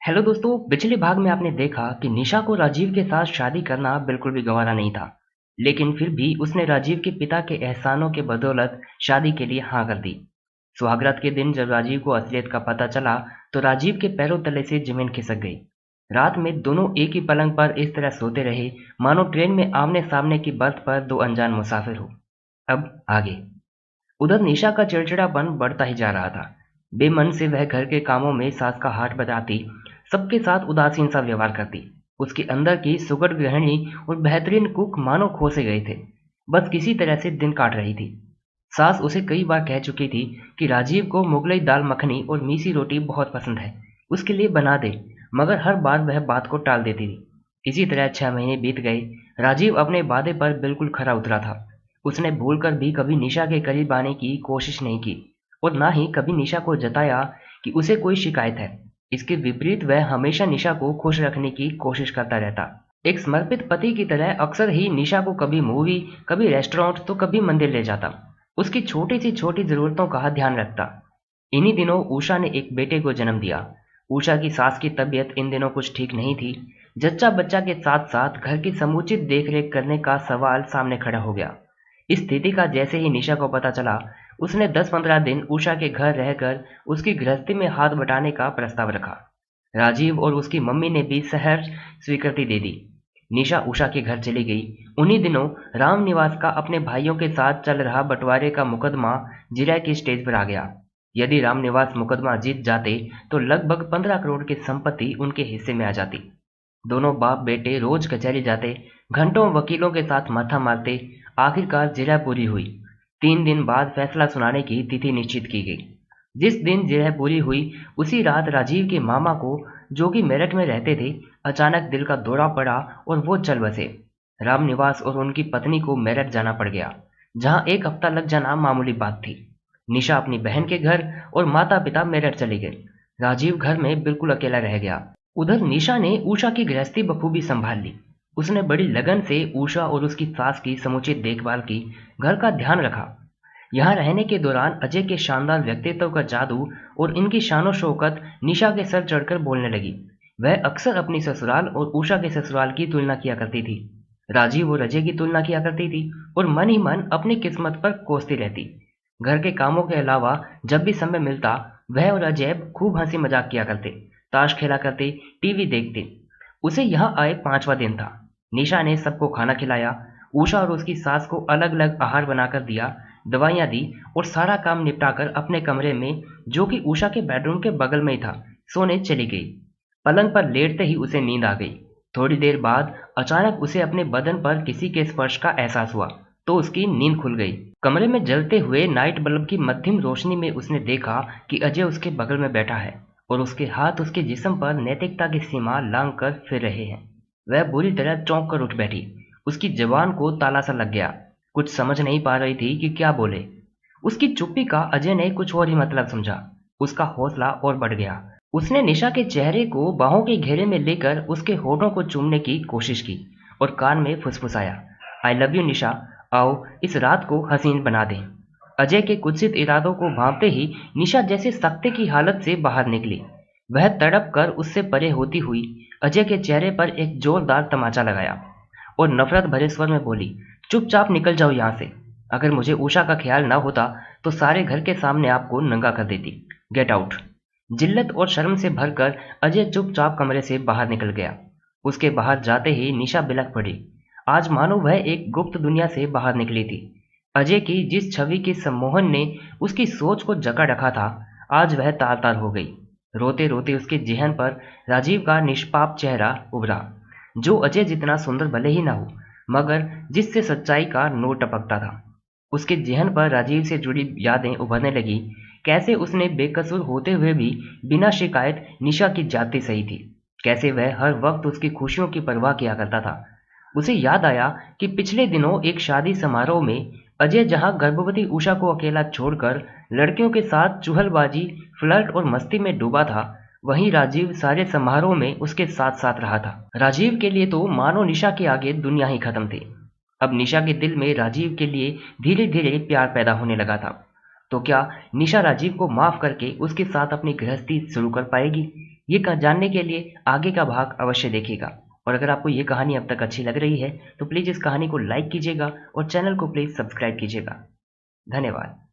Hello दोस्तों, पिछले भाग में आपने देखा कि निशा को राजीव के साथ शादी करना बिल्कुल भी गंवारा नहीं था। लेकिन फिर भी उसने राजीव के पिता के एहसानों के बदौलत शादी के लिए हाँ कर दी। सुहागरात के दिन जब राजीव को असलियत का पता चला तो राजीव के पैरों तले से जमीन खिसक गई। रात में दोनों एक ही पलंग पर इस तरह सोते रहे मानो ट्रेन में आमने सामने की बर्थ पर दो अनजान मुसाफिर हो। अब आगे। उधर निशा का चिड़चिड़ापन बढ़ता ही जा रहा था। बेमन से वह घर के कामों में सास का हाथ बटाती, सबके साथ उदासीन सा व्यवहार करती। उसके अंदर की सुगढ़ गृहिणी और बेहतरीन कुक मानो खो से गए थे। बस किसी तरह से दिन काट रही थी। सास उसे कई बार कह चुकी थी कि राजीव को मुगलई दाल मखनी और मीसी रोटी बहुत पसंद है, उसके लिए बना दे, मगर हर बार वह बात को टाल देती थी। इसी तरह 6 महीने बीत गए। राजीव अपने वादे पर बिल्कुल खरा उतरा था। उसने भूलकर भी कभी निशा के करीब आने की कोशिश नहीं की और ना ही कभी निशा को जताया कि उसे कोई शिकायत है। इसके विपरीत वह हमेशा निशा को खुश रखने की कोशिश करता रहता। एक समर्पित पति की तरह अक्सर ही निशा को कभी मूवी, कभी रेस्टोरेंट तो कभी मंदिर ले जाता। उसकी छोटी सी छोटी जरूरतों का ध्यान रखता। इन्हीं दिनों उषा ने एक बेटे को जन्म दिया। उषा की सास की तबीयत इन दिनों कुछ ठीक नहीं थी। जच्चा बच्चा के साथ साथ घर की समुचित देखरेख करने का सवाल सामने खड़ा हो गया। इस स्थिति का जैसे ही निशा को पता चला, उसने 10-15 दिन उषा के घर रहकर उसकी गृहस्थी में हाथ बटाने का प्रस्ताव रखा। राजीव और उसकी मम्मी ने भी सहर्ष स्वीकृति दे दी। निशा उषा के घर चली गई। उन्हीं दिनों राम निवास का अपने भाइयों के साथ चल रहा बंटवारे का मुकदमा जिला की स्टेज पर आ गया। यदि राम निवास मुकदमा जीत जाते तो लगभग 15 करोड़ की संपत्ति उनके हिस्से में आ जाती। दोनों बाप बेटे रोज कचहरी जाते, घंटों वकीलों के साथ माथा मारते। आखिरकार जिरह पूरी हुई। 3 दिन बाद फैसला सुनाने की तिथि निश्चित की गई। जिस दिन जिरह पूरी हुई उसी रात राजीव के मामा को, जो कि मेरठ में रहते थे, अचानक दिल का दौरा पड़ा और वो चल बसे। रामनिवास और उनकी पत्नी को मेरठ जाना पड़ गया, जहां एक हफ्ता लग जाना मामूली बात थी। निशा अपनी बहन के घर और माता पिता मेरठ चले गए। राजीव घर में बिल्कुल अकेला रह गया। उधर निशा ने उषा की गृहस्थी बखूबी संभाल ली। उसने बड़ी लगन से उषा और उसकी सास की समुचित देखभाल की, घर का ध्यान रखा। यहाँ रहने के दौरान अजय के शानदार व्यक्तित्व का जादू और इनकी शानो शौकत निशा के सर चढ़कर बोलने लगी। वह अक्सर अपनी ससुराल और उषा के ससुराल की तुलना किया करती थी। राजीव और अजय की तुलना किया करती थी और मन ही मन अपनी किस्मत पर कोसती रहती। घर के कामों के अलावा जब भी समय मिलता, वह और अजय खूब हंसी मजाक किया करते, ताश खेला करते, टीवी देखते। उसे यहाँ आए 5वां दिन था। निशा ने सबको खाना खिलाया। उषा और उसकी सास को अलग अलग आहार बनाकर दिया, दवाइयाँ दी और सारा काम निपटाकर अपने कमरे में, जो कि उषा के बेडरूम के बगल में ही था, सोने चली गई। पलंग पर लेटते ही उसे नींद आ गई। थोड़ी देर बाद अचानक उसे अपने बदन पर किसी के स्पर्श का एहसास हुआ, तो उसकी नींद खुल गई। कमरे में जलते हुए नाइट बल्ब की मध्यम रोशनी में उसने देखा कि अजय उसके बगल में बैठा है और उसके हाथ उसके जिस्म पर नैतिकता की सीमा लांघ कर फिर रहे हैं। वह बुरी तरह चौंक कर उठ बैठी। उसकी जबान को ताला सा लग गया। कुछ समझ नहीं पा रही थी कि क्या बोले। उसकी चुप्पी का अजय ने कुछ और ही मतलब समझा। उसका हौसला और बढ़ गया। उसने निशा के चेहरे को बाहों के घेरे में लेकर उसके होठों को चूमने की कोशिश की और कान में फुसफुसाया, आई लव यू निशा, आओ इस रात को हसीन बना दें। अजय के कुत्सित इरादों को भांपते ही निशा जैसे सख्ते की हालत से बाहर निकली। वह तड़प कर उससे परे होती हुई अजय के चेहरे पर एक जोरदार तमाचा लगाया और नफरत भरे स्वर में बोली, चुपचाप निकल जाओ यहाँ से। अगर मुझे उषा का ख्याल ना होता तो सारे घर के सामने आपको नंगा कर देती। Get out. जिल्लत और शर्म से भरकर अजय चुपचाप कमरे से बाहर निकल गया। उसके बाहर जाते ही निशा बिलख पड़ी। आज मानो वह एक गुप्त दुनिया से बाहर निकली थी। अजय की जिस छवि के सम्मोहन ने उसकी सोच को जकड़ रखा था, आज वह तार तार हो गई। रोते रोते उसके जेहन पर राजीव का निष्पाप चेहरा उभरा, जो अजय जितना सुंदर भले ही ना हो, मगर जिससे सच्चाई का नूर टपकता था। उसके जेहन पर राजीव से जुड़ी यादें उभरने लगी। कैसे उसने बेकसूर होते हुए भी बिना शिकायत निशा की जाति सही थी। कैसे वह हर वक्त उसकी खुशियों की परवाह किया करता था। उसे याद आया कि पिछले दिनों एक शादी समारोह में अजय जहां गर्भवती उषा को अकेला छोड़कर लड़कियों के साथ चुहलबाजी, फ्लर्ट और मस्ती में डूबा था, वहीं राजीव सारे समारोह में उसके साथ साथ रहा था। राजीव के लिए तो मानो निशा के आगे दुनिया ही खत्म थी। अब निशा के दिल में राजीव के लिए धीरे धीरे प्यार पैदा होने लगा था। तो क्या निशा राजीव को माफ करके उसके साथ अपनी गृहस्थी शुरू कर पाएगी, ये जानने के लिए आगे का भाग अवश्य देखिएगा। और अगर आपको ये कहानी अब तक अच्छी लग रही है तो प्लीज़ इस कहानी को लाइक कीजिएगा और चैनल को प्लीज़ सब्सक्राइब कीजिएगा। धन्यवाद।